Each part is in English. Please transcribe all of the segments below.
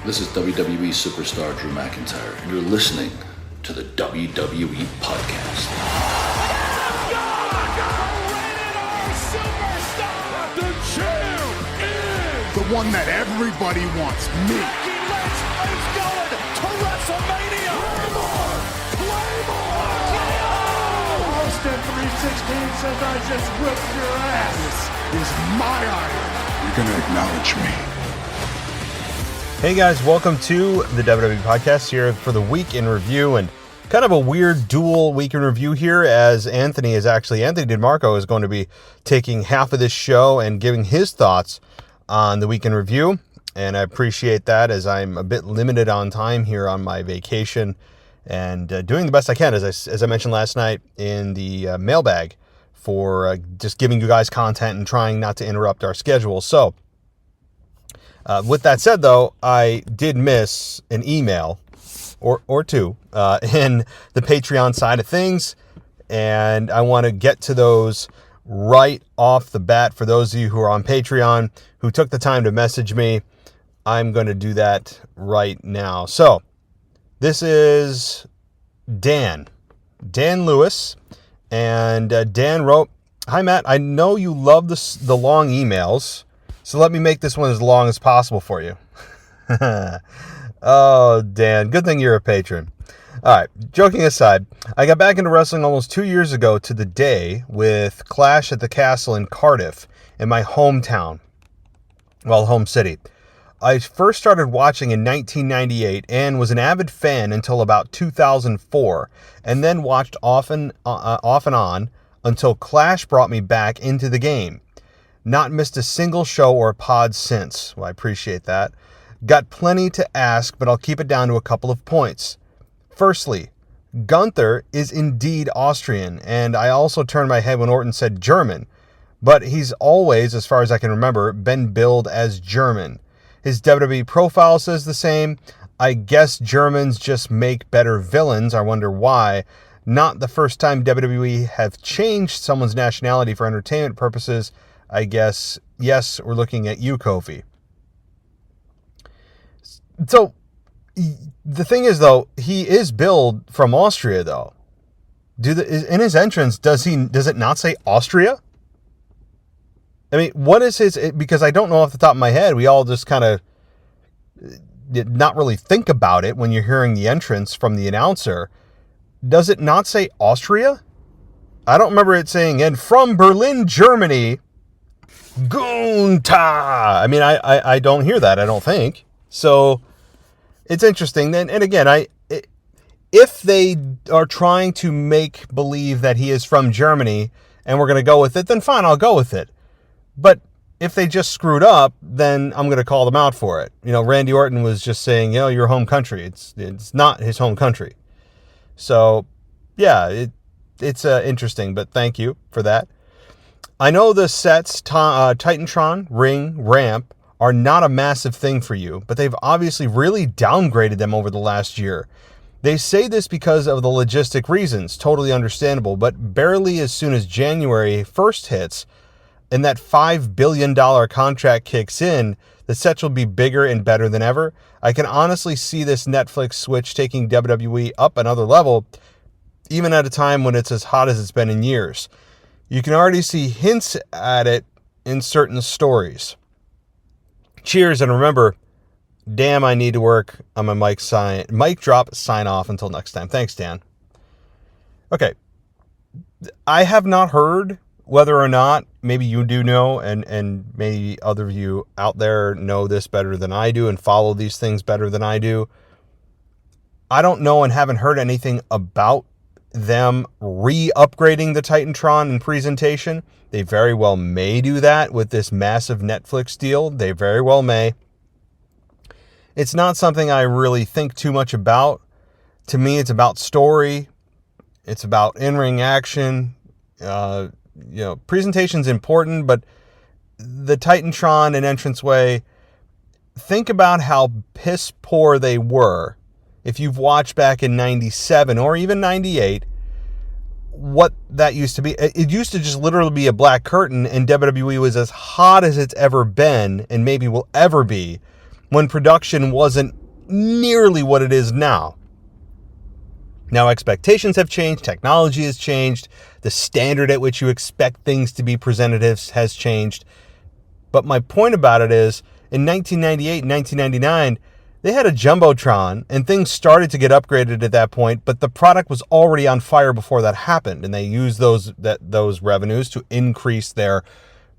This is WWE superstar Drew McIntyre, and you're listening to the WWE Podcast. The champ is the one that everybody wants, me. It's going to WrestleMania. Claymore! Austin 316 says I just whipped your ass. This is my iron. You're going to acknowledge me. Hey guys, welcome to the WWE Podcast here for the Week in Review, and kind of a weird dual Week in Review here, as Anthony DeMarco is going to be taking half of this show and giving his thoughts on the Week in Review, and I appreciate that as I'm a bit limited on time here on my vacation and doing the best I can, as I mentioned last night in the mailbag, for just giving you guys content and trying not to interrupt our schedule. So with that said, though, I did miss an email or two in the Patreon side of things, and I want to get to those right off the bat. For those of you who are on Patreon who took the time to message me, I'm going to do that right now. So this is Dan Lewis, and Dan wrote, "Hi Matt, I know you love the long emails, so let me make this one as long as possible for you." Oh, Dan, good thing you're a patron. All right, joking aside, I got back into wrestling almost 2 years ago to the day with Clash at the Castle in Cardiff, in my hometown, home city. I first started watching in 1998 and was an avid fan until about 2004, and then watched off and on until Clash brought me back into the game. Not missed a single show or pod since. Well, I appreciate that. Got plenty to ask, but I'll keep it down to a couple of points. Firstly, Gunther is indeed Austrian, and I also turned my head when Orton said German, but he's always, as far as I can remember, been billed as German. His WWE profile says the same. I guess Germans just make better villains. I wonder why. Not the first time WWE have changed someone's nationality for entertainment purposes. I guess, yes, we're looking at you, Kofi. So, the thing is, though, he is billed from Austria, though. In his entrance, does it not say Austria? I mean, what is his... Because I don't know off the top of my head. We all just kind of did not really think about it when you're hearing the entrance from the announcer. Does it not say Austria? I don't remember it saying, "and from Berlin, Germany, Gunther." I mean, I don't hear that, I don't think. So, it's interesting. And again, if they are trying to make believe that he is from Germany and we're going to go with it, then fine, I'll go with it. But if they just screwed up, then I'm going to call them out for it. You know, Randy Orton was just saying, your home country. It's not his home country. So, yeah, it's interesting, but thank you for that. I know the sets, Titantron, ring, ramp, are not a massive thing for you, but they've obviously really downgraded them over the last year. They say this because of the logistic reasons, totally understandable, but barely as soon as January 1st hits and that $5 billion contract kicks in, the sets will be bigger and better than ever. I can honestly see this Netflix switch taking WWE up another level, even at a time when it's as hot as it's been in years. You can already see hints at it in certain stories. Cheers, and remember, damn, I need to work on my mic drop sign off. Until next time. Thanks, Dan. Okay. I have not heard whether or not, maybe you do know, and maybe other of you out there know this better than I do and follow these things better than I do. I don't know and haven't heard anything about them re-upgrading the Titantron in presentation. They very well may do that with this massive Netflix deal. They very well may. It's not something I really think too much about. To me, it's about story. It's about in-ring action. Presentation's important, but the Titantron and entranceway, think about how piss poor they were. If you've watched back in 97 or even 98, what that used to be. It used to just literally be a black curtain, and WWE was as hot as it's ever been and maybe will ever be when production wasn't nearly what it is now. Now expectations have changed, technology has changed, the standard at which you expect things to be presented has changed. But my point about it is, in 1998 and 1999, they had a Jumbotron, and things started to get upgraded at that point, but the product was already on fire before that happened, and they used those revenues to increase their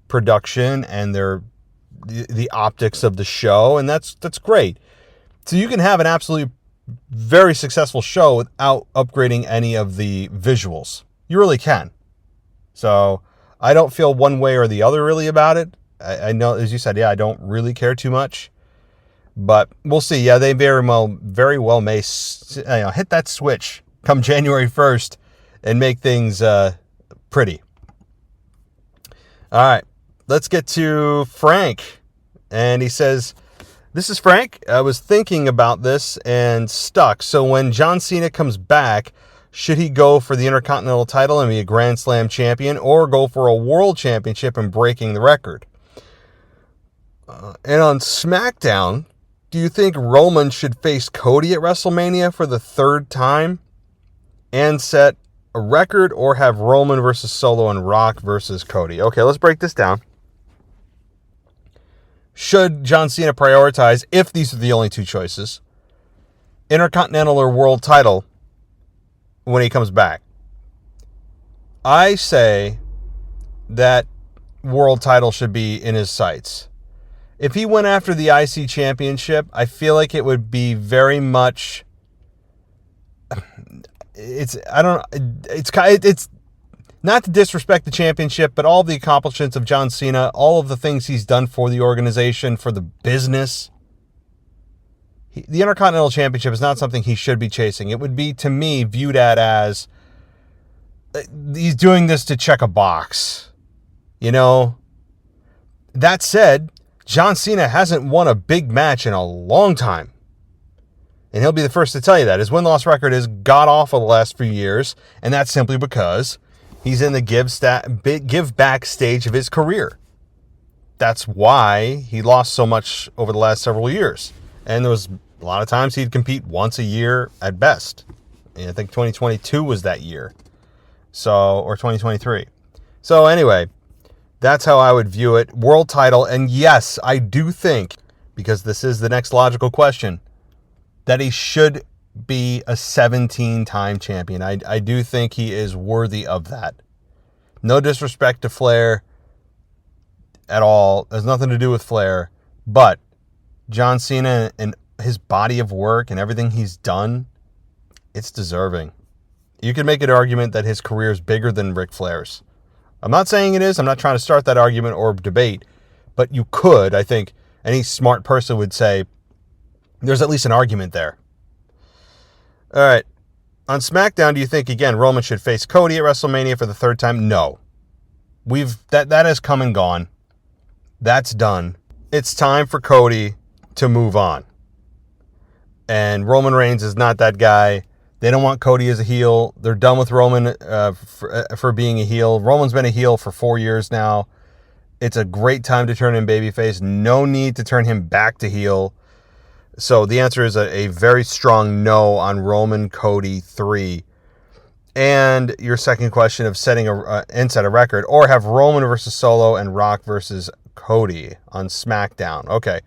production and the optics of the show, and that's great. So you can have an absolutely very successful show without upgrading any of the visuals. You really can. So I don't feel one way or the other really about it. I know, as you said, I don't really care too much, but we'll see. Yeah, they very well may hit that switch come January 1st and make things pretty. All right, let's get to Frank, and he says, "This is Frank. I was thinking about this and stuck. So when John Cena comes back, should he go for the Intercontinental title and be a Grand Slam champion, or go for a World Championship and breaking the record? And on SmackDown, do you think Roman should face Cody at WrestleMania for the third time and set a record, or have Roman versus Solo and Rock versus Cody?" Okay, let's break this down. Should John Cena prioritize, if these are the only two choices, Intercontinental or World title when he comes back? I say that World title should be in his sights. If he went after the IC Championship, I feel like it would be very much... It's not to disrespect the championship, but all the accomplishments of John Cena, all of the things he's done for the organization, for the business. The Intercontinental Championship is not something he should be chasing. It would be, to me, viewed as he's doing this to check a box. You know? That said, John Cena hasn't won a big match in a long time. And he'll be the first to tell you that. His win-loss record is god-awful the last few years, and that's simply because he's in the give back stage of his career. That's why he lost so much over the last several years. And there was a lot of times he'd compete once a year at best. And I think 2022 was that year. Or 2023. So anyway, that's how I would view it. World title. And yes, I do think, because this is the next logical question, that he should be a 17-time champion. I do think he is worthy of that. No disrespect to Flair at all. It has nothing to do with Flair. But John Cena and his body of work and everything he's done, it's deserving. You can make an argument that his career is bigger than Ric Flair's. I'm not saying it is. I'm not trying to start that argument or debate. But you could, I think, any smart person would say, there's at least an argument there. All right. On SmackDown, do you think, again, Roman should face Cody at WrestleMania for the third time? No. That has come and gone. That's done. It's time for Cody to move on. And Roman Reigns is not that guy. They don't want Cody as a heel. They're done with Roman for being a heel. Roman's been a heel for 4 years now. It's a great time to turn him babyface. No need to turn him back to heel. So the answer is a very strong no on Roman Cody 3. And your second question of setting set a record, or have Roman versus Solo and Rock versus Cody on SmackDown. Okay.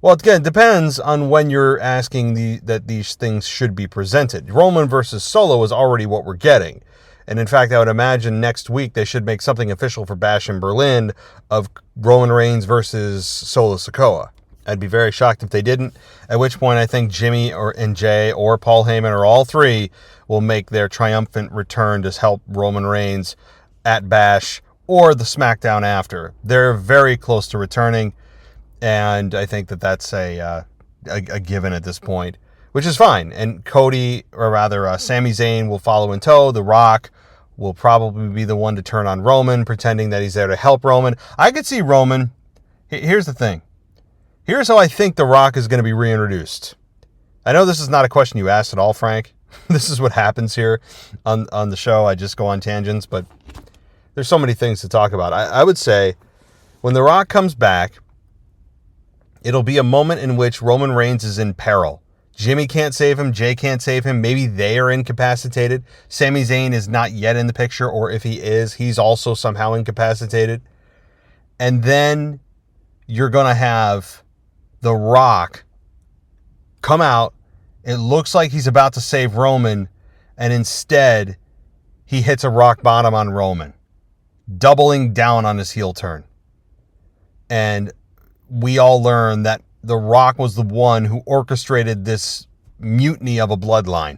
Well, again, it depends on when you're asking that these things should be presented. Roman versus Solo is already what we're getting. And in fact, I would imagine next week they should make something official for Bash in Berlin of Roman Reigns versus Solo Sikoa. I'd be very shocked if they didn't, at which point I think Jimmy and Jay or Paul Heyman or all three will make their triumphant return to help Roman Reigns at Bash or the SmackDown after. They're very close to returning, and I think that's a given at this point, which is fine. And Cody, or rather Sami Zayn, will follow in tow. The Rock will probably be the one to turn on Roman, pretending that he's there to help Roman. I could see Roman. Here's the thing. Here's how I think The Rock is going to be reintroduced. I know this is not a question you asked at all, Frank. This is what happens here on the show. I just go on tangents, but there's so many things to talk about. I would say when The Rock comes back, It'll be a moment in which Roman Reigns is in peril. Jimmy can't save him. Jay can't save him. Maybe they are incapacitated. Sami Zayn is not yet in the picture, or if he is, he's also somehow incapacitated. And then you're going to have The Rock come out. It looks like he's about to save Roman, and instead he hits a rock bottom on Roman, doubling down on his heel turn. And we all learn that The Rock was the one who orchestrated this mutiny of a bloodline.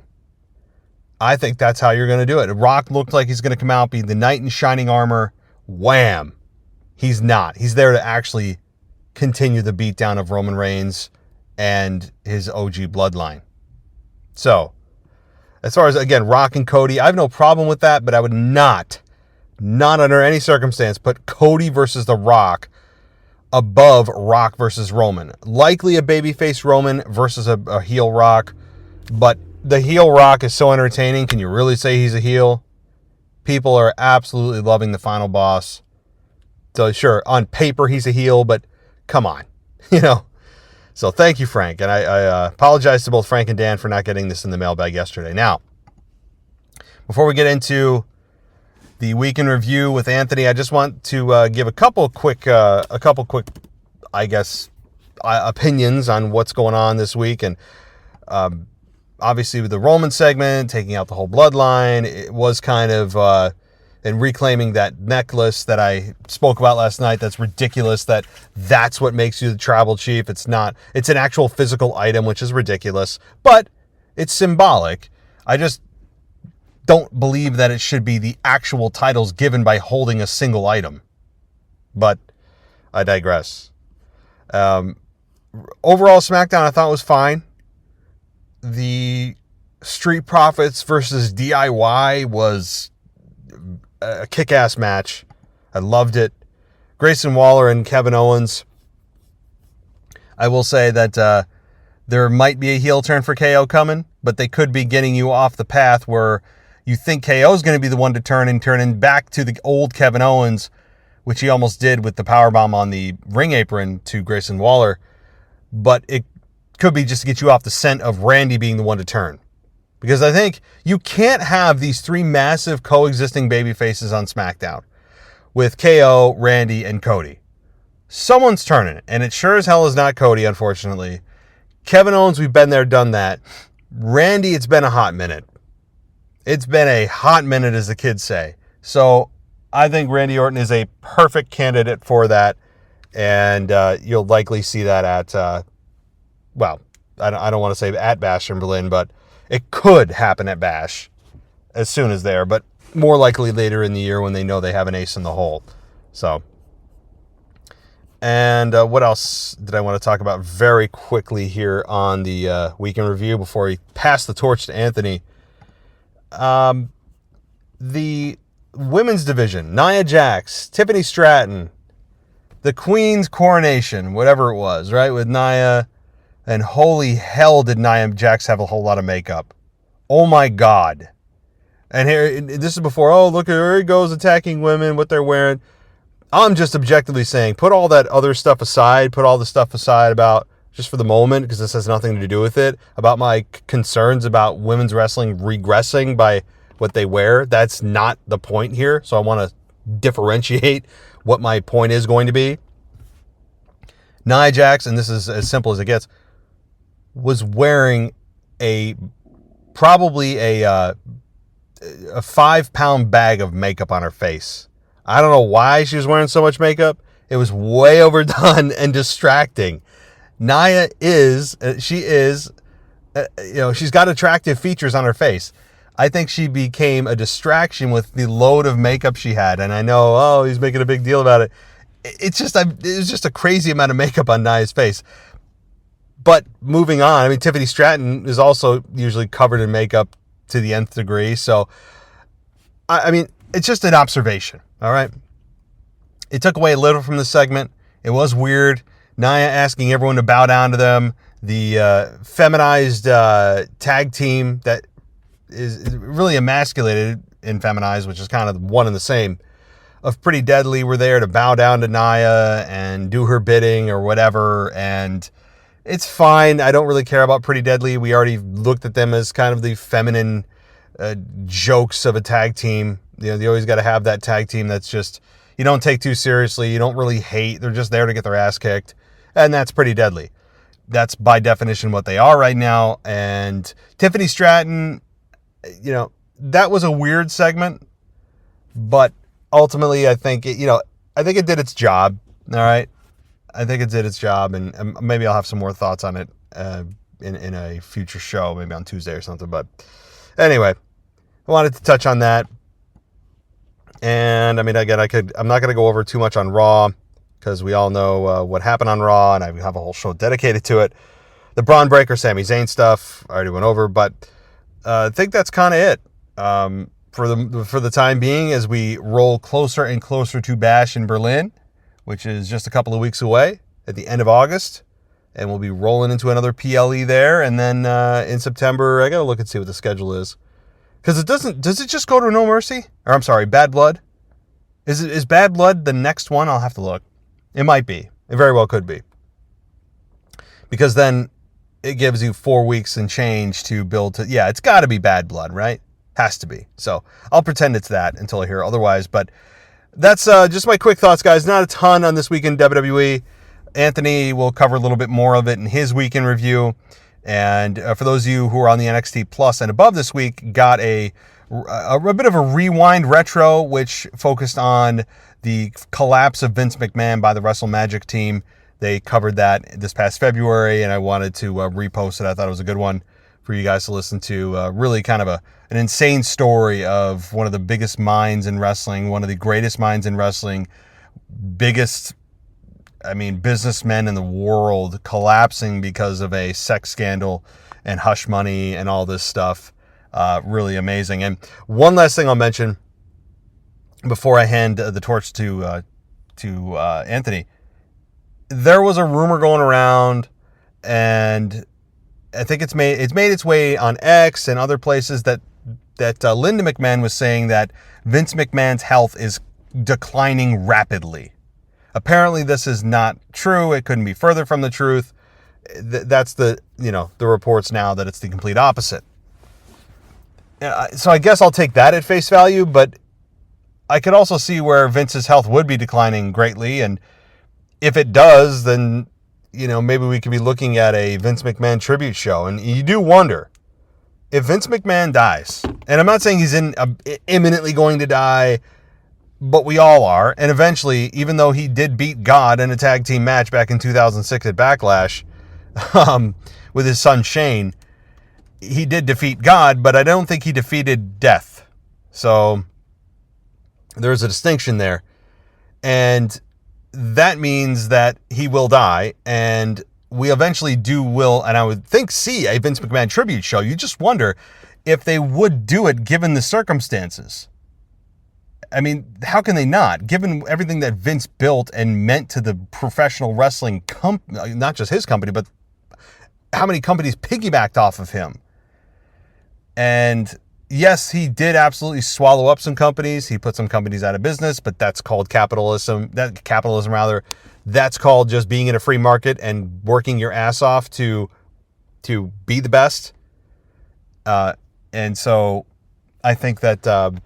I think that's how you're going to do it. The Rock looked like he's going to come out, be the knight in shining armor. Wham! He's not. He's there to actually continue the beatdown of Roman Reigns and his OG bloodline. So, as far as, again, Rock and Cody, I have no problem with that, but I would not under any circumstance, put Cody versus The Rock above Rock versus Roman. Likely a babyface Roman versus a heel Rock, but the heel Rock is so entertaining. Can you really say he's a heel? People are absolutely loving the final boss. So sure, on paper he's a heel, but come on, So thank you, Frank, and I apologize to both Frank and Dan for not getting this in the mailbag yesterday. Now, before we get into the week in review with Anthony, I just want to give a couple quick, I guess, opinions on what's going on this week. And obviously with the Roman segment, taking out the whole bloodline, it was kind of, and reclaiming that necklace that I spoke about last night. That's ridiculous. That's what makes you the tribal chief. It's not. It's an actual physical item, which is ridiculous, but it's symbolic. I just don't believe that it should be the actual titles given by holding a single item. But I digress. Overall, SmackDown I thought was fine. The Street Profits versus DIY was a kick-ass match. I loved it. Grayson Waller and Kevin Owens. I will say that there might be a heel turn for KO coming, but they could be getting you off the path where you think KO is going to be the one to turn back to the old Kevin Owens, which he almost did with the powerbomb on the ring apron to Grayson Waller. But it could be just to get you off the scent of Randy being the one to turn. Because I think you can't have these three massive coexisting baby faces on SmackDown with KO, Randy, and Cody. Someone's turning it, and it sure as hell is not Cody, unfortunately. Kevin Owens, we've been there, done that. Randy, it's been a hot minute. It's been a hot minute, as the kids say. So I think Randy Orton is a perfect candidate for that, and you'll likely see that at, I don't want to say at Bash in Berlin, but it could happen at Bash as soon as there, but more likely later in the year when they know they have an ace in the hole. So, and what else did I want to talk about very quickly here on the weekend review before we pass the torch to Anthony? The women's division, Nia Jax, Tiffany Stratton, the Queen's coronation, whatever it was, right, with Nia. And holy hell did Nia Jax have a whole lot of makeup. Oh my God. And here, this is before, look, here he goes attacking women, what they're wearing. I'm just objectively saying, put all that other stuff aside, put all the stuff aside about, just for the moment, because this has nothing to do with it, about my concerns about women's wrestling regressing by what they wear. That's not the point here. So I want to differentiate what my point is going to be. Nia Jax, and this is as simple as it gets, was wearing probably a 5-pound bag of makeup on her face. I don't know why she was wearing so much makeup. It was way overdone and distracting. Nia she's got attractive features on her face. I think she became a distraction with the load of makeup she had. And I know, he's making a big deal about it. It was just a crazy amount of makeup on Nia's face. But moving on, I mean, Tiffany Stratton is also usually covered in makeup to the nth degree. So, I mean, it's just an observation, all right? It took away a little from the segment. It was weird. Nia asking everyone to bow down to them. The feminized tag team that is really emasculated in feminized, which is kind of one and the same. of Pretty Deadly were there to bow down to Nia and do her bidding or whatever, and it's fine. I don't really care about Pretty Deadly. We already looked at them as kind of the feminine jokes of a tag team. You know, you always got to have that tag team that's just, you don't take too seriously, you don't really hate, they're just there to get their ass kicked, and that's Pretty Deadly. That's by definition what they are right now. And Tiffany Stratton, you know, that was a weird segment, but ultimately I think it did its job. All right. I think it did its job, and maybe I'll have some more thoughts on it in a future show, maybe on Tuesday or something. But anyway, I wanted to touch on that. And I mean, again, I'm not going to go over too much on Raw, because we all know what happened on Raw, and I have a whole show dedicated to it. The Bron Breakker, Sami Zayn stuff, I already went over, but I think that's kind of it for the time being, as we roll closer and closer to Bash in Berlin, which is just a couple of weeks away at the end of August, and we'll be rolling into another PLE there, and then in September, I got to look and see what the schedule is, because does it just go to No Mercy? Or I'm sorry, Bad Blood? Is Bad Blood the next one? I'll have to look. It might be. It very well could be. Because then it gives you 4 weeks and change to build to... Yeah, it's got to be Bad Blood, right? Has to be. So I'll pretend it's that until I hear otherwise. But that's just my quick thoughts, guys. Not a ton on this week in WWE. Anthony will cover a little bit more of it in his week in review. And for those of you who are on the NXT Plus and above this week, got a bit of a rewind retro, which focused on the collapse of Vince McMahon by the WrestleMagic team. They covered that this past February, and I wanted to repost it. I thought it was a good one for you guys to listen to. Really kind of an insane story of one of the biggest minds in wrestling, one of the greatest minds in wrestling, biggest, businessmen in the world collapsing because of a sex scandal and hush money and all this stuff. Really amazing. And one last thing I'll mention before I hand the torch to Anthony. There was a rumor going around, and I think it's made its way on X and other places that Linda McMahon was saying that Vince McMahon's health is declining rapidly. Apparently, this is not true. It couldn't be further from the truth. That's the reports now that it's the complete opposite. So I guess I'll take that at face value, but I could also see where Vince's health would be declining greatly, and if it does, then maybe we could be looking at a Vince McMahon tribute show. And you do wonder if Vince McMahon dies, and I'm not saying he's imminently going to die, but we all are. And eventually, even though he did beat God in a tag team match back in 2006 at Backlash with his son Shane, he did defeat God, but I don't think he defeated death. So there's a distinction there. And that means that he will die, and we eventually will, and I would think, see a Vince McMahon tribute show. You just wonder if they would do it given the circumstances. I mean, how can they not? Given everything that Vince built and meant to the professional wrestling not just his company, but how many companies piggybacked off of him. And yes, he did absolutely swallow up some companies. He put some companies out of business, but that's called capitalism. That's called just being in a free market and working your ass off to be the best. And so I think that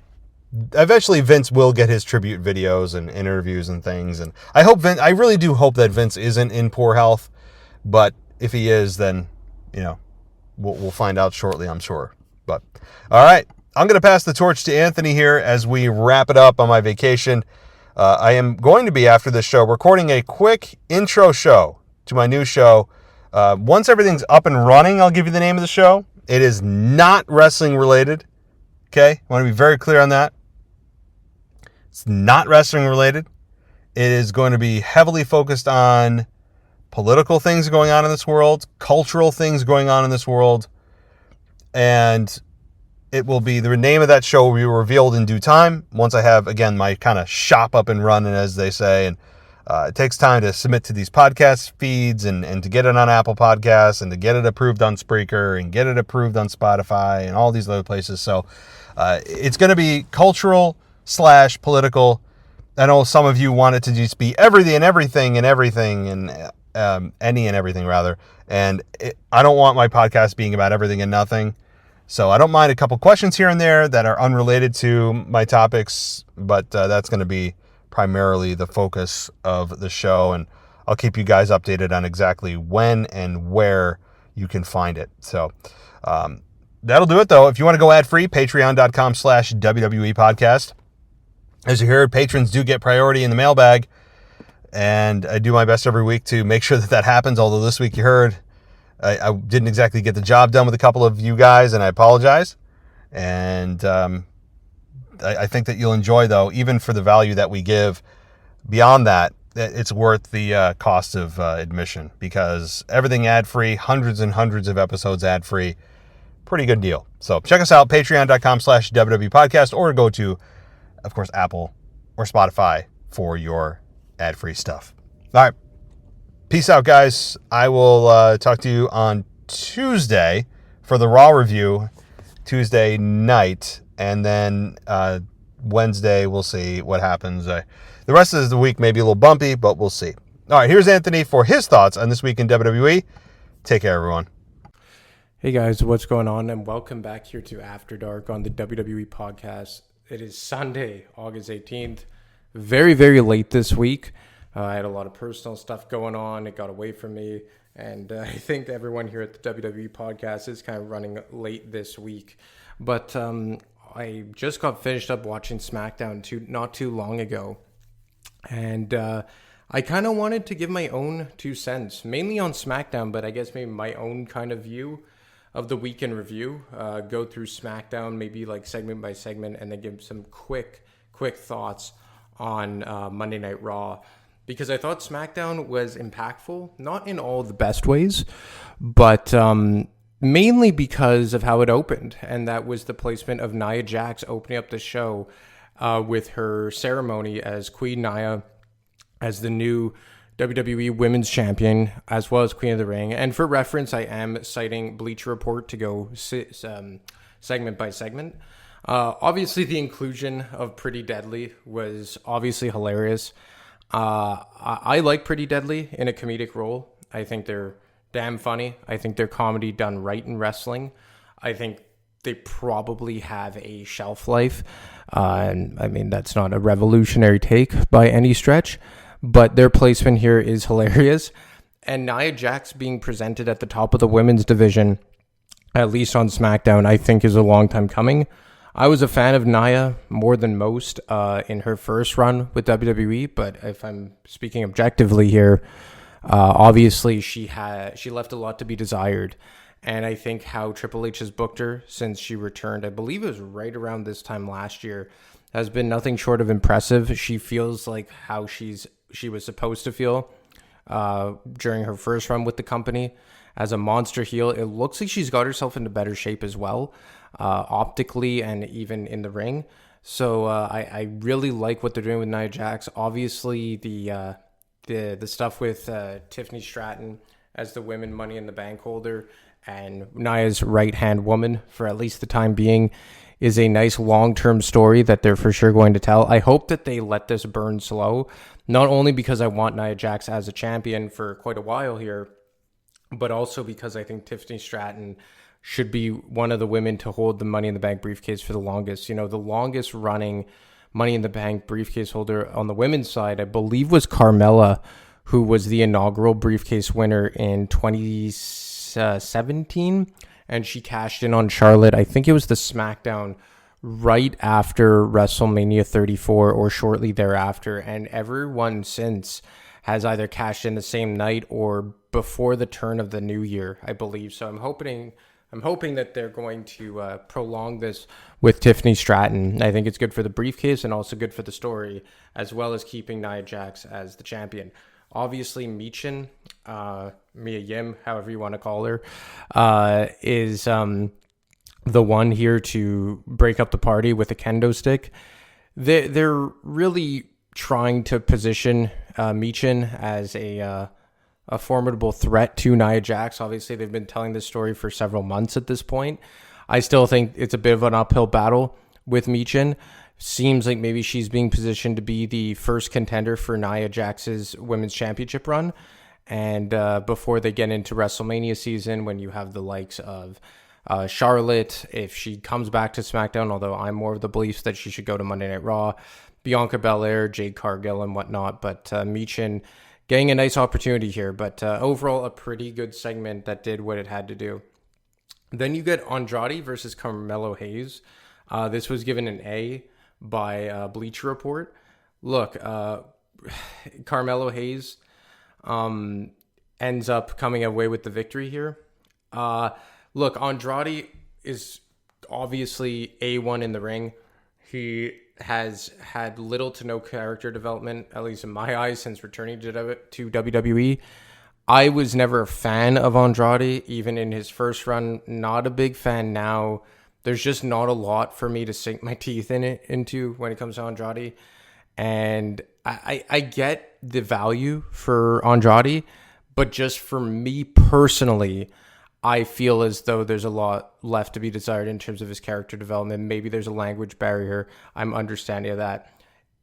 eventually Vince will get his tribute videos and interviews and things. And I really do hope that Vince isn't in poor health. But if he is, then, we'll find out shortly, I'm sure. But all right, I'm going to pass the torch to Anthony here as we wrap it up on my vacation. I am going to be, after this show, recording a quick intro show to my new show. Once everything's up and running, I'll give you the name of the show. It is not wrestling related. Okay? I want to be very clear on that. It's not wrestling related. It is going to be heavily focused on political things going on in this world, cultural things going on in this world. And it will be, the name of that show will be revealed in due time once I have, again, my kind of shop up and running, as they say. And it takes time to submit to these podcast feeds and to get it on Apple Podcasts and to get it approved on Spreaker and get it approved on Spotify and all these other places. So it's going to be cultural / political. I know some of you want it to just be everything and everything and everything and any and everything rather. And I don't want my podcast being about everything and nothing. So I don't mind a couple questions here and there that are unrelated to my topics, but that's going to be primarily the focus of the show. And I'll keep you guys updated on exactly when and where you can find it. So that'll do it, though. If you want to go ad-free, patreon.com/WWE podcast. As you heard, patrons do get priority in the mailbag, and I do my best every week to make sure that happens, although this week you heard I didn't exactly get the job done with a couple of you guys, and I apologize. And I think that you'll enjoy, though, even for the value that we give. Beyond that, it's worth the cost of admission, because everything ad-free, hundreds and hundreds of episodes ad-free, pretty good deal. So check us out, patreon.com/WWE podcast, or go to, of course, Apple or Spotify for your ad-free stuff. All right. Peace out, guys. I will talk to you on Tuesday for the Raw review, Tuesday night, and then Wednesday we'll see what happens. The rest of the week may be a little bumpy, but we'll see. All right, here's Anthony for his thoughts on this week in WWE. Take care, everyone. Hey, guys, what's going on? And welcome back here to After Dark on the WWE podcast. It is Sunday, August 18th. Very, very late this week. I had a lot of personal stuff going on. It got away from me. And I think everyone here at the WWE podcast is kind of running late this week. But I just got finished up watching SmackDown not too long ago. And I kind of wanted to give my own 2 cents, mainly on SmackDown, but I guess maybe my own kind of view of the week in review. Go through SmackDown, maybe like segment by segment, and then give some quick thoughts on Monday Night Raw. Because I thought SmackDown was impactful, not in all the best ways, but mainly because of how it opened. And that was the placement of Nia Jax opening up the show with her ceremony as Queen Nia, as the new WWE Women's Champion, as well as Queen of the Ring. And for reference, I am citing Bleacher Report to go segment by segment. Obviously, the inclusion of Pretty Deadly was obviously hilarious. I like Pretty Deadly in a comedic role. I think they're damn funny. I think they're comedy done right in wrestling. I think they probably have a shelf life. And I mean, that's not a revolutionary take by any stretch, but their placement here is hilarious. And Nia Jax being presented at the top of the women's division, at least on SmackDown, I think is a long time coming. I was a fan of Nia more than most in her first run with WWE, but if I'm speaking objectively here, obviously she left a lot to be desired. And I think how Triple H has booked her since she returned, I believe it was right around this time last year, has been nothing short of impressive. She feels like how she was supposed to feel during her first run with the company as a monster heel. It looks like she's got herself into better shape as well, optically and even in the ring. So I really like what they're doing with Nia Jax. Obviously, the stuff with Tiffany Stratton as the women Money in the Bank holder and Nia's right-hand woman for at least the time being is a nice long-term story that they're for sure going to tell. I hope that they let this burn slow, not only because I want Nia Jax as a champion for quite a while here, but also because I think Tiffany Stratton should be one of the women to hold the Money in the Bank briefcase for the longest. You know, the longest running Money in the Bank briefcase holder on the women's side, I believe, was Carmella, who was the inaugural briefcase winner in 2017, and she cashed in on Charlotte. I think it was the SmackDown right after WrestleMania 34 or shortly thereafter, and everyone since has either cashed in the same night or before the turn of the new year, I believe. So I'm hoping that they're going to prolong this with Tiffany Stratton. I think it's good for the briefcase and also good for the story, as well as keeping Nia Jax as the champion. Obviously, Michin, Mia Yim, however you want to call her, is the one here to break up the party with a kendo stick. They're really trying to position Michin as a formidable threat to Nia Jax. Obviously, they've been telling this story for several months at this point. I still think it's a bit of an uphill battle with Michin. Seems like maybe she's being positioned to be the first contender for Nia Jax's women's championship run. And before they get into WrestleMania season, when you have the likes of Charlotte, if she comes back to SmackDown, although I'm more of the belief that she should go to Monday Night Raw, Bianca Belair, Jade Cargill, and whatnot. But Michin getting a nice opportunity here. But overall, a pretty good segment that did what it had to do. Then you get Andrade versus Carmelo Hayes. This was given an A by Bleacher Report. Look, Carmelo Hayes ends up coming away with the victory here. Look, Andrade is obviously A1 in the ring. He has had little to no character development, at least in my eyes, since returning to WWE. I was never a fan of Andrade, even in his first run. Not a big fan now. There's just not a lot for me to sink my teeth into when it comes to Andrade. And I get the value for Andrade, but just for me personally, I feel as though there's a lot left to be desired in terms of his character development. Maybe there's a language barrier. I'm understanding of that.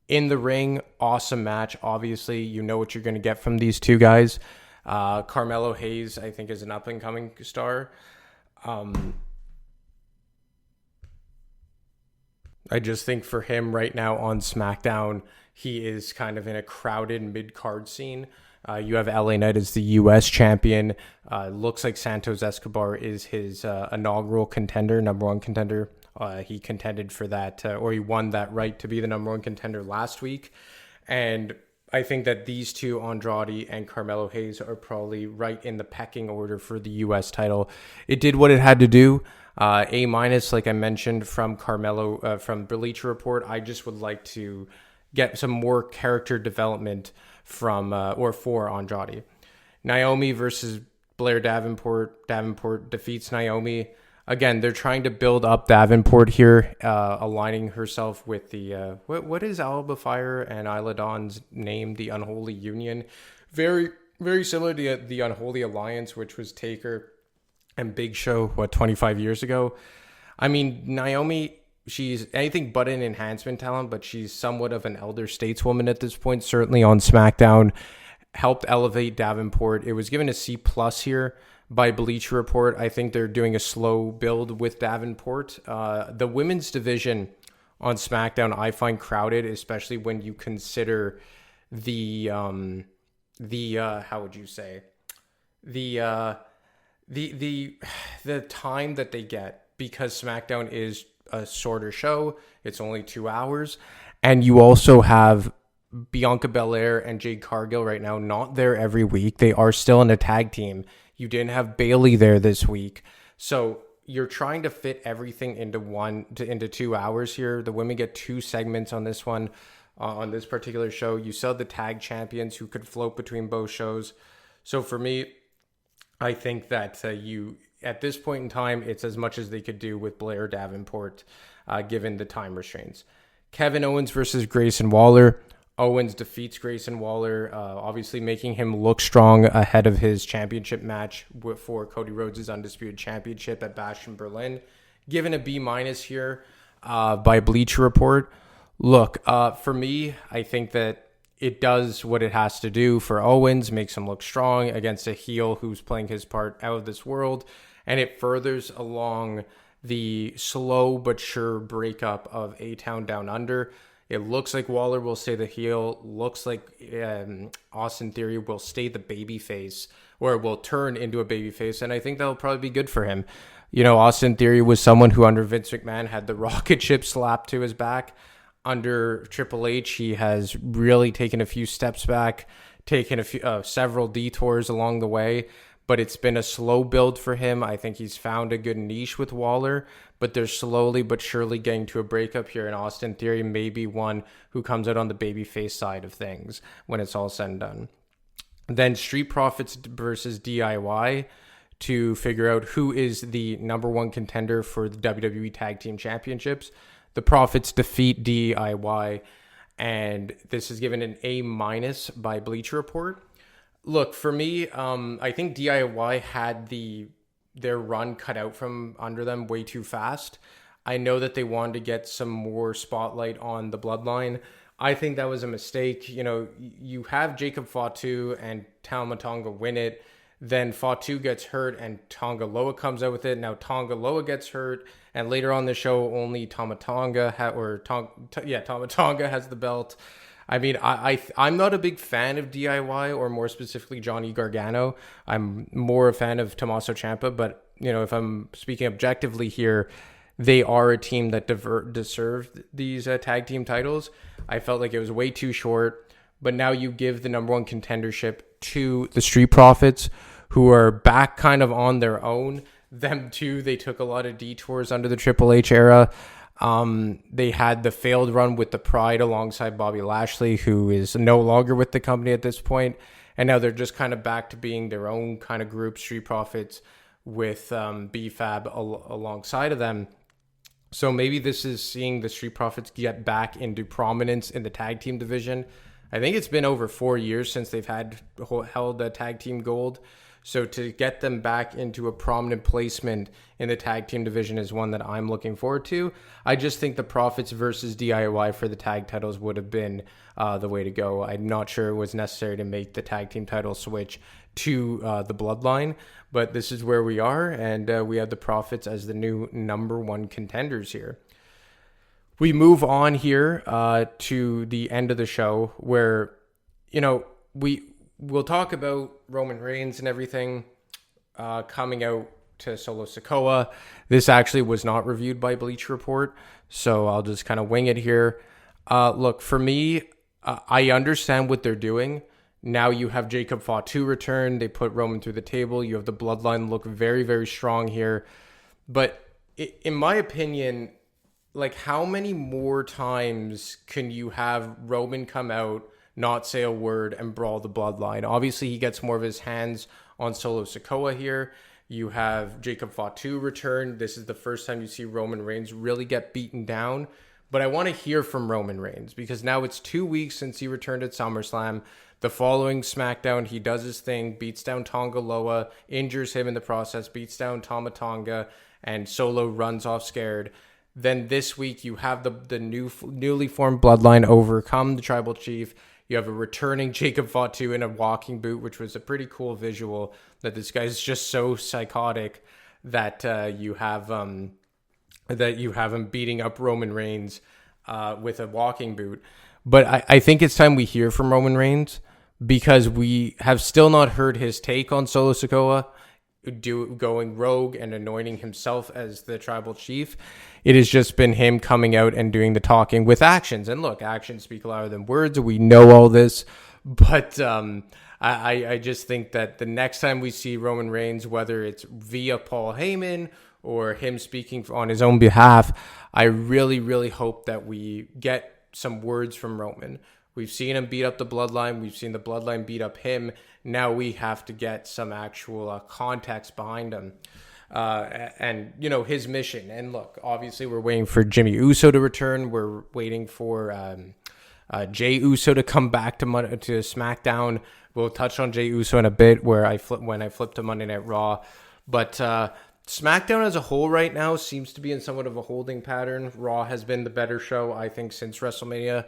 In the ring, awesome match. Obviously, you know what you're going to get from these two guys. Carmelo Hayes, I think, is an up-and-coming star. I just think for him right now on SmackDown, he is kind of in a crowded mid-card scene. You have LA Knight as the U.S. champion. Looks like Santos Escobar is his inaugural contender, number one contender. He contended for that, or he won that right to be the number one contender last week. And I think that these two, Andrade and Carmelo Hayes, are probably right in the pecking order for the U.S. title. It did what it had to do. A-, like I mentioned, from Carmelo, from Bleacher Report. I just would like to get some more character development from or for Andrade. Naomi versus Blair Davenport. Davenport defeats Naomi. Again, they're trying to build up Davenport here, aligning herself with the what is Alba Fire and Isla Dawn's name, the Unholy Union. Very, very similar to the Unholy Alliance, which was Taker and Big Show, 25 years ago. I mean, Naomi, she's anything but an enhancement talent, but she's somewhat of an elder stateswoman at this point, certainly on SmackDown. Helped elevate Davenport. It was given a C+ here by Bleacher Report. I think they're doing a slow build with Davenport. The women's division on SmackDown I find crowded, especially when you consider the how would you say, the time that they get, because SmackDown is a shorter show. It's only 2 hours, and you also have Bianca Belair and Jade Cargill right now not there every week. They are still in a tag team. You didn't have Bayley there this week, so you're trying to fit everything into 2 hours here. The women get 2 segments on this one, on this particular show. You saw the tag champions who could float between both shows. So for me, I think that at this point in time, it's as much as they could do with Blair Davenport, given the time restraints. Kevin Owens versus Grayson Waller. Owens defeats Grayson Waller, obviously making him look strong ahead of his championship match for Cody Rhodes' Undisputed Championship at Bash in Berlin. Given a B- here by Bleacher Report. Look, for me, I think that it does what it has to do for Owens, makes him look strong against a heel who's playing his part out of this world, and it furthers along the slow but sure breakup of A-Town Down Under. It looks like Waller will stay the heel. Looks like Austin Theory will stay the babyface, or will turn into a babyface, and I think that'll probably be good for him. You know, Austin Theory was someone who under Vince McMahon had the rocket ship slapped to his back. Under Triple H, he has really taken a few steps back, taken several detours along the way, but it's been a slow build for him. I think he's found a good niche with Waller, but they're slowly but surely getting to a breakup here, and Austin Theory may be one who comes out on the babyface side of things when it's all said and done. Then Street Profits versus DIY to figure out who is the number one contender for the WWE Tag Team Championships. The Profits defeat DIY, and this is given an A- by Bleacher Report. Look, for me, I think DIY had their run cut out from under them way too fast. I know that they wanted to get some more spotlight on the bloodline. I think that was a mistake. You know, you have Jacob Fatu and Tama Tonga win it. Then Fatu gets hurt and Tonga Loa comes out with it. Now Tonga Loa gets hurt. And later on the show, only Tama Tonga has the belt. I mean, I'm not a big fan of DIY, or more specifically Johnny Gargano. I'm more a fan of Tommaso Ciampa. But, you know, if I'm speaking objectively here, they are a team that deserved these tag team titles. I felt like it was way too short. But now you give the number one contendership to the Street Profits, who are back kind of on their own. Them too, they took a lot of detours under the Triple H era. They had the failed run with the Pride alongside Bobby Lashley, who is no longer with the company at this point. And now they're just kind of back to being their own kind of group, Street Profits, with B-Fab alongside of them. So maybe this is seeing the Street Profits get back into prominence in the tag team division. I think it's been over 4 years since they've held a tag team gold. So to get them back into a prominent placement in the tag team division is one that I'm looking forward to. I just think the Profits versus DIY for the tag titles would have been the way to go. I'm not sure it was necessary to make the tag team title switch to the Bloodline, but this is where we are, and we have the Profits as the new number one contenders here. We move on here to the end of the show where, you know, we'll talk about Roman Reigns and everything coming out to Solo Sikoa. This actually was not reviewed by Bleacher Report, so I'll just kind of wing it here. Look, for me, I understand what they're doing. Now you have Jacob Fatu return. They put Roman through the table. You have the Bloodline look very, very strong here. But in my opinion, like, how many more times can you have Roman come out, not say a word, and brawl the Bloodline? Obviously, he gets more of his hands on Solo Sikoa here. You have Jacob Fatu return. This is the first time you see Roman Reigns really get beaten down. But I want to hear from Roman Reigns, because now it's 2 weeks since he returned at SummerSlam. The following SmackDown, he does his thing, beats down Tonga Loa, injures him in the process, beats down Tama Tonga, and Solo runs off scared. Then this week, you have the newly formed Bloodline overcome the Tribal Chief. You have a returning Jacob Fatu in a walking boot, which was a pretty cool visual, that this guy's just so psychotic that you have him beating up Roman Reigns with a walking boot. But I think it's time we hear from Roman Reigns, because we have still not heard his take on Solo Sikoa going rogue and anointing himself as the Tribal Chief. It has just been him coming out and doing the talking with actions. And look, actions speak louder than words. We know all this. But I just think that the next time we see Roman Reigns, whether it's via Paul Heyman or him speaking on his own behalf, I really, really hope that we get some words from Roman. We've seen him beat up the Bloodline. We've seen the Bloodline beat up him. Now we have to get some actual context behind him. And, you know, his mission. And look, obviously we're waiting for Jimmy Uso to return. We're waiting for Jey Uso to come back to SmackDown. We'll touch on Jey Uso in a bit when I flip to Monday Night Raw. But SmackDown as a whole right now seems to be in somewhat of a holding pattern. Raw has been the better show, I think, since WrestleMania.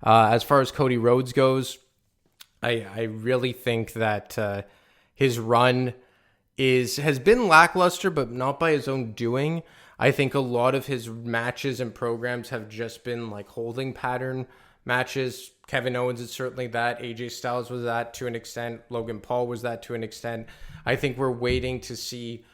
As far as Cody Rhodes goes, I really think that his run has been lackluster, but not by his own doing. I think a lot of his matches and programs have just been like holding pattern matches. Kevin Owens is certainly that. AJ Styles was that to an extent. Logan Paul was that to an extent. I think we're waiting to see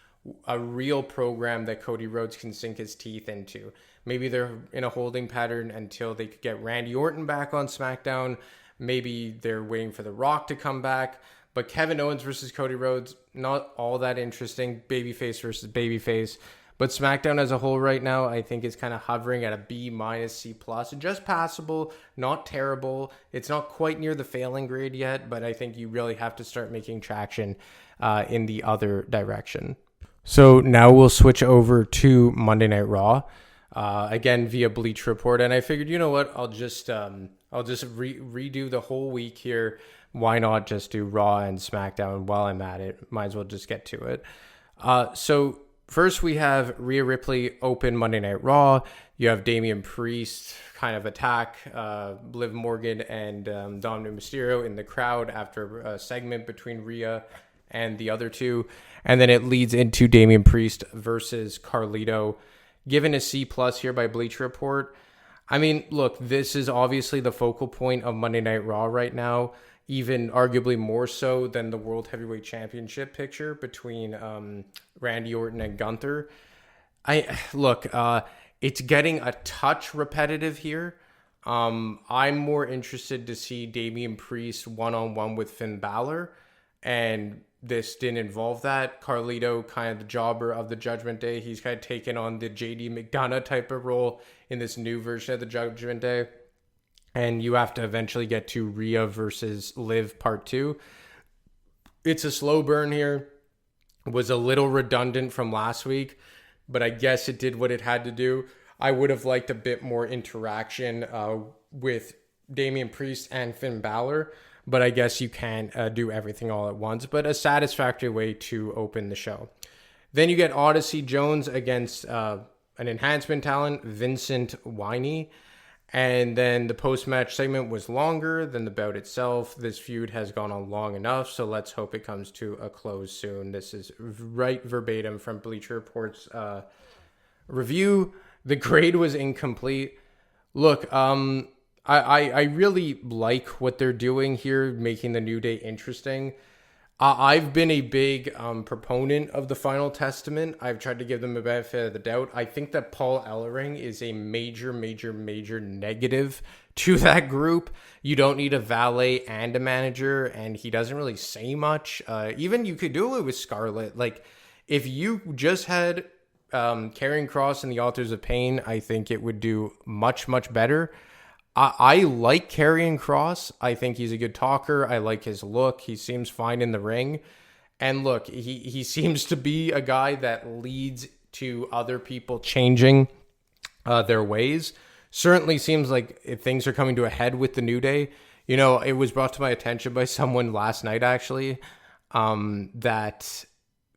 a real program that Cody Rhodes can sink his teeth into. Maybe they're in a holding pattern until they could get Randy Orton back on SmackDown. Maybe they're waiting for The Rock to come back. But Kevin Owens versus Cody Rhodes, not all that interesting. Babyface versus babyface. But SmackDown as a whole right now, I think is kind of hovering at a B-, C+. Just passable, not terrible. It's not quite near the failing grade yet, but I think you really have to start making traction in the other direction. So now we'll switch over to Monday Night Raw, again via Bleach Report. And I figured, you know what, I'll just redo the whole week here. Why not just do Raw and SmackDown while I'm at it? Might as well just get to it. So first we have Rhea Ripley open Monday Night Raw. You have Damian Priest kind of attack Liv Morgan and Dominic Mysterio in the crowd after a segment between Rhea and the other two. And then it leads into Damian Priest versus Carlito, given a C+ here by Bleacher Report. I mean, look, this is obviously the focal point of Monday Night Raw right now, even arguably more so than the World Heavyweight Championship picture between Randy Orton and Gunther. It's getting a touch repetitive here. I'm more interested to see Damian Priest one-on-one with Finn Balor, and this didn't involve that. Carlito, kind of the jobber of the Judgment Day. He's kind of taken on the JD McDonough type of role in this new version of the Judgment Day. And you have to eventually get to Rhea versus Liv Part 2. It's a slow burn here. It was a little redundant from last week, but I guess it did what it had to do. I would have liked a bit more interaction with Damian Priest and Finn Balor, but I guess you can't do everything all at once, but a satisfactory way to open the show. Then you get Odyssey Jones against an enhancement talent, Vincent Winey. And then the post-match segment was longer than the bout itself. This feud has gone on long enough, so let's hope it comes to a close soon. This is right verbatim from Bleacher Report's review. The grade was incomplete. Look, I really like what they're doing here, making the New Day interesting. I've been a big proponent of the Final Testament. I've tried to give them a benefit of the doubt. I think that Paul Ellering is a major negative to that group. You don't need a valet and a manager, and he doesn't really say much. Even you could do it with Scarlett. Like, if you just had Karrion Kross and the Authors of Pain, I think it would do much better. I like Karrion Kross. I think he's a good talker. I like his look. He seems fine in the ring. And look, he seems to be a guy that leads to other people changing their ways. Certainly seems like if things are coming to a head with the New Day. You know, it was brought to my attention by someone last night, actually, that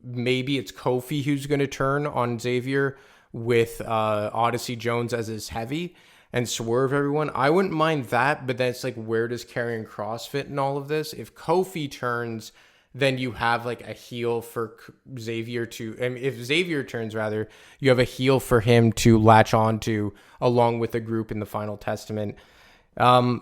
maybe it's Kofi who's going to turn on Xavier with Odyssey Jones as his heavy and swerve everyone. I wouldn't mind that, but then it's like, where does Karrion Kross fit in all of this? If Kofi turns, then you have like a heel for Xavier to, I mean, if Xavier turns rather, you have a heel for him to latch onto along with the group in the Final Testament. Yeah,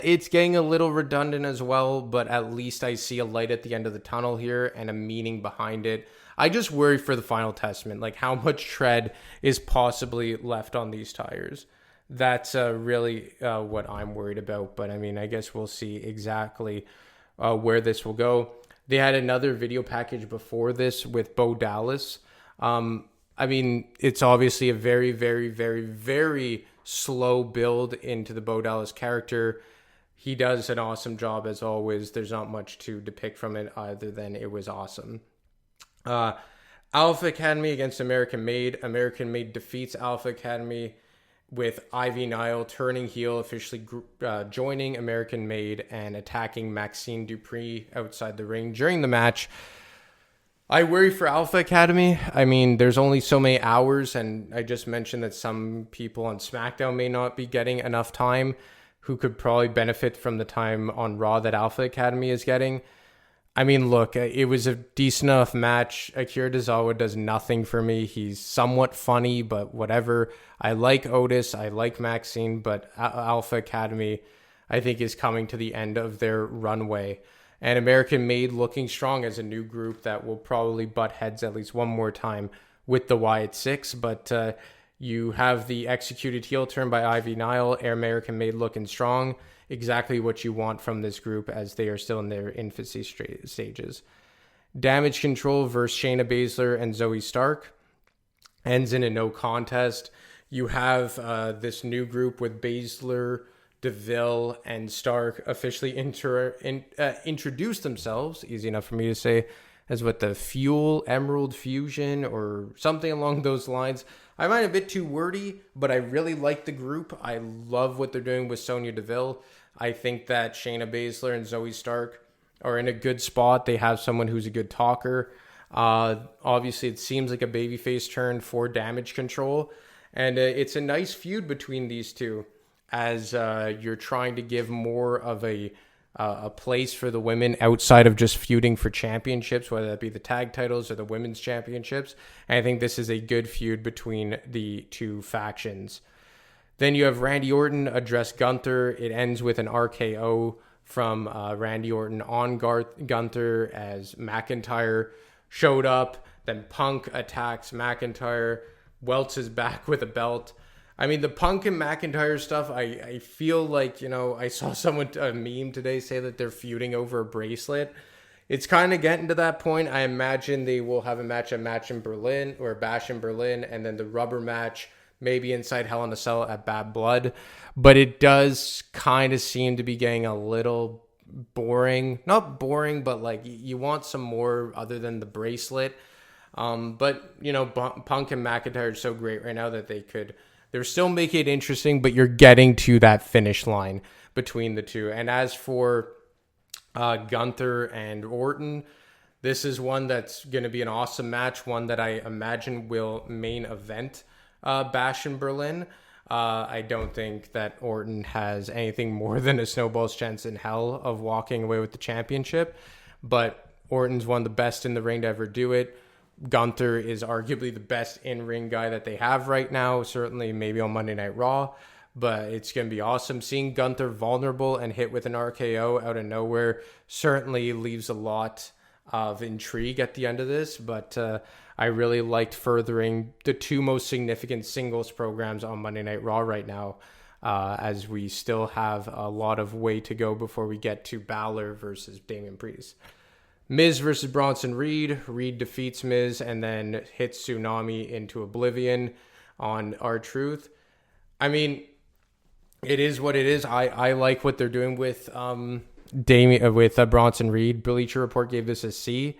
it's getting a little redundant as well, but at least I see a light at the end of the tunnel here and a meaning behind it. I just worry for the Final Testament, like how much tread is possibly left on these tires. That's really what I'm worried about. But I mean, I guess we'll see exactly where this will go. They had another video package before this with Bo Dallas. I mean, it's obviously a very slow build into the Bo Dallas character. He does an awesome job as always. There's not much to depict from it other than it was awesome. Alpha Academy against American Made. American Made defeats Alpha Academy with Ivy Nile turning heel, officially joining American Made and attacking Maxine Dupree outside the ring during the match. I worry for Alpha Academy. I mean, there's only so many hours, and I just mentioned that some people on SmackDown may not be getting enough time who could probably benefit from the time on Raw that Alpha Academy is getting. I mean, look, it was a decent enough match. Akira Tozawa does nothing for me. He's somewhat funny, but whatever. I like Otis. I like Maxine, but Alpha Academy, I think, is coming to the end of their runway. And American Made looking strong as a new group that will probably butt heads at least one more time with the Wyatt Six. But you have the executed heel turn by Ivy Nile. American Made looking strong. Exactly what you want from this group as they are still in their infancy stages. Damage Control versus Shayna Baszler and Zoe Stark ends in a no contest. You have this new group with Baszler, DeVille, and Stark officially introduce themselves, easy enough for me to say, as what the Fuel Emerald Fusion or something along those lines. I might be a bit too wordy, but I really like the group. I love what they're doing with Sonya Deville. I think that Shayna Baszler and Zoe Stark are in a good spot. They have someone who's a good talker. Obviously, it seems like a babyface turn for Damage Control. And it's a nice feud between these two as you're trying to give more of a place for the women outside of just feuding for championships, whether that be the tag titles or the women's championships. And I think this is a good feud between the two factions. Then you have Randy Orton address Gunther. It ends with an RKO from Randy Orton on Gunther as McIntyre showed up. Then Punk attacks McIntyre, welts his back with a belt. I mean, the Punk and McIntyre stuff, I feel like, I saw someone, a meme today, say that they're feuding over a bracelet. It's kind of getting to that point. I imagine they will have a match in Berlin, or Bash in Berlin, and then the rubber match, maybe inside Hell in a Cell at Bad Blood. But it does kind of seem to be getting a little boring. Not boring, but like you want some more other than the bracelet. But, Punk and McIntyre are so great right now that they're still making it interesting, but you're getting to that finish line between the two. And as for Gunther and Orton, this is one that's going to be an awesome match, one that I imagine will main event Bash in Berlin. I don't think that Orton has anything more than a snowball's chance in hell of walking away with the championship, but Orton's one of the best in the ring to ever do it. Gunther is arguably the best in-ring guy that they have right now, certainly maybe on Monday Night Raw, but it's going to be awesome. Seeing Gunther vulnerable and hit with an RKO out of nowhere certainly leaves a lot of intrigue at the end of this, but I really liked furthering the two most significant singles programs on Monday Night Raw right now, as we still have a lot of way to go before we get to Balor versus Damian Priest. Miz versus Bronson Reed. Reed defeats Miz and then hits Tsunami into oblivion on R-Truth. I mean, it is what it is. I like what they're doing with Bronson Reed. Bleacher Report gave this a C.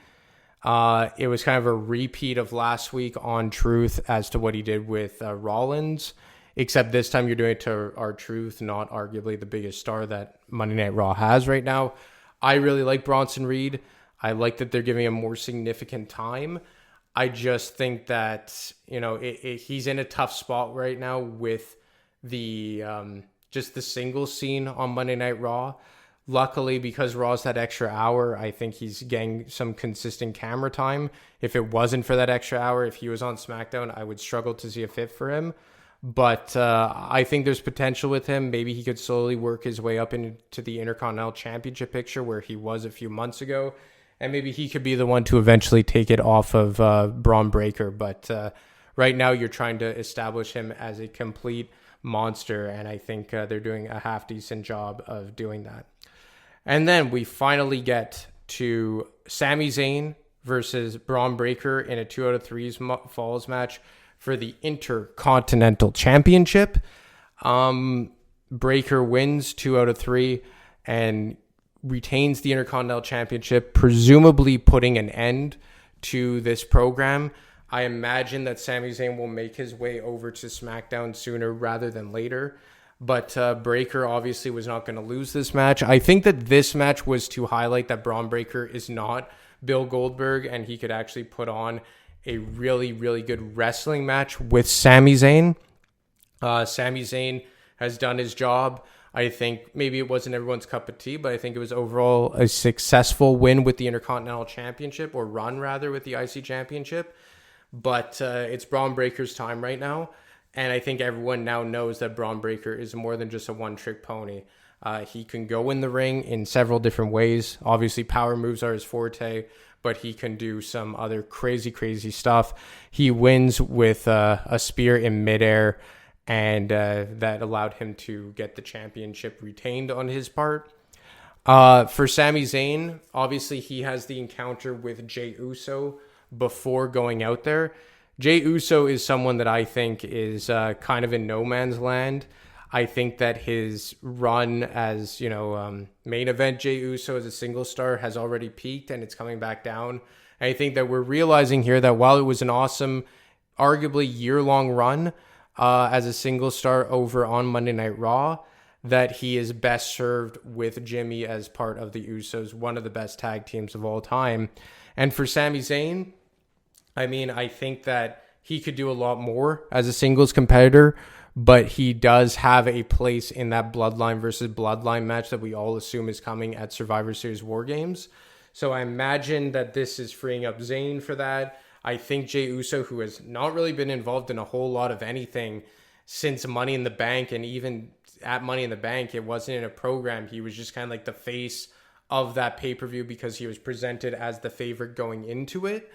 It was kind of a repeat of last week on Truth as to what he did with Rollins, except this time you're doing it to R-Truth, not arguably the biggest star that Monday Night Raw has right now. I really like Bronson Reed. I like that they're giving him more significant time. I just think that, he's in a tough spot right now with the just the singles scene on Monday Night Raw. Luckily, because Raw's that extra hour, I think he's getting some consistent camera time. If it wasn't for that extra hour, if he was on SmackDown, I would struggle to see a fit for him. But I think there's potential with him. Maybe he could slowly work his way up into the Intercontinental Championship picture where he was a few months ago. And maybe he could be the one to eventually take it off of Bron Breakker. But right now you're trying to establish him as a complete monster. And I think they're doing a half-decent job of doing that. And then we finally get to Sami Zayn versus Bron Breakker in a 2 out of 3 falls match for the Intercontinental Championship. Breakker wins 2 out of 3 and retains the Intercontinental Championship, presumably putting an end to this program. I imagine that Sami Zayn will make his way over to SmackDown sooner rather than later. But Breakker obviously was not going to lose this match. I think that this match was to highlight that Bron Breakker is not Bill Goldberg and he could actually put on a really, really good wrestling match with Sami Zayn. Sami Zayn has done his job. I think maybe it wasn't everyone's cup of tea, but I think it was overall a successful win with the Intercontinental Championship, or run rather with the IC Championship. But it's Bron Breakker's time right now. And I think everyone now knows that Bron Breakker is more than just a one-trick pony. He can go in the ring in several different ways. Obviously, power moves are his forte, but he can do some other crazy, crazy stuff. He wins with a spear in midair, and that allowed him to get the championship retained on his part. For Sami Zayn, obviously he has the encounter with Jey Uso before going out there. Jey Uso is someone that I think is kind of in no man's land. I think that his run as, main event Jey Uso as a single star has already peaked and it's coming back down. And I think that we're realizing here that while it was an awesome, arguably year-long run as a single star over on Monday Night Raw, that he is best served with Jimmy as part of the Usos, one of the best tag teams of all time. And for Sami Zayn, I mean, I think that he could do a lot more as a singles competitor, but he does have a place in that bloodline versus bloodline match that we all assume is coming at Survivor Series War Games. So I imagine that this is freeing up Zayn for that. I think Jey Uso, who has not really been involved in a whole lot of anything since Money in the Bank, and even at Money in the Bank, it wasn't in a program. He was just kind of like the face of that pay-per-view because he was presented as the favorite going into it.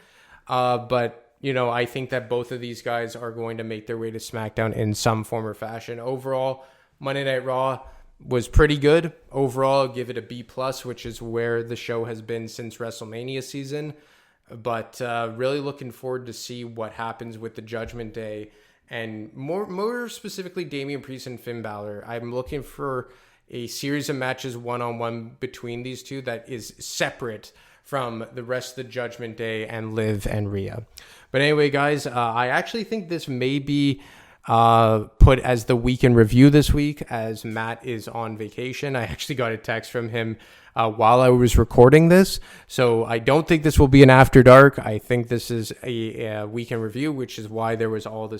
But I think that both of these guys are going to make their way to SmackDown in some form or fashion. Overall, Monday Night Raw was pretty good. Overall, I'll give it a B+, which is where the show has been since WrestleMania season. But really looking forward to see what happens with the Judgment Day, and more specifically Damian Priest and Finn Balor. I'm looking for a series of matches one-on-one between these two that is separate from the rest of the Judgment Day and Liv and Rhea. But anyway, guys, I actually think this may be put as the week in review this week, as Matt is on vacation. I actually got a text from him while I was recording this, so I don't think this will be an After Dark. I think this is a week in review, which is why there was all the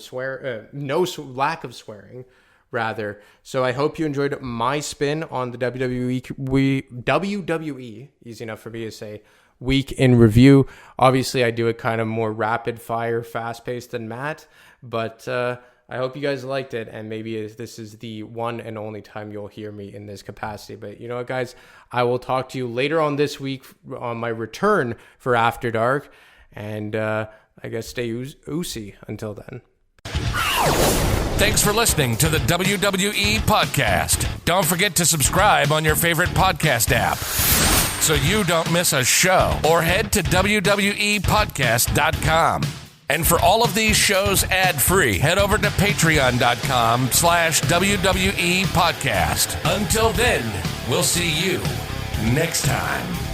lack of swearing, rather. So I hope you enjoyed my spin on the WWE, easy enough for me to say, week in review. Obviously, I do it kind of more rapid fire, fast paced than Matt, but I hope you guys liked it, and maybe this is the one and only time you'll hear me in this capacity. But you know what, guys? I will talk to you later on this week on my return for After Dark, and I guess stay oozy until then. Thanks for listening to the WWE Podcast. Don't forget to subscribe on your favorite podcast app so you don't miss a show, or head to WWEpodcast.com. And for all of these shows ad-free, head over to patreon.com/WWE Podcast. Until then, we'll see you next time.